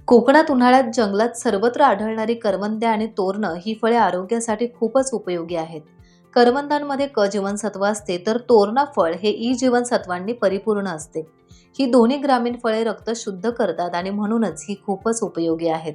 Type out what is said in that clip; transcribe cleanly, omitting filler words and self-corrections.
कोकणात उन्हाळ्यात जंगलात सर्वत्र आढळणारी करवंदे आणि तोरणं ही फळे आरोग्यासाठी खूपच उपयोगी आहेत. करवंदांमध्ये क जीवनसत्व असते, तर तोरणा फळ हे ई जीवनसत्वांनी परिपूर्ण असते. ही दोन्ही ग्रामीण फळे रक्त शुद्ध करतात आणि म्हणूनच ही खूपच उपयोगी आहेत.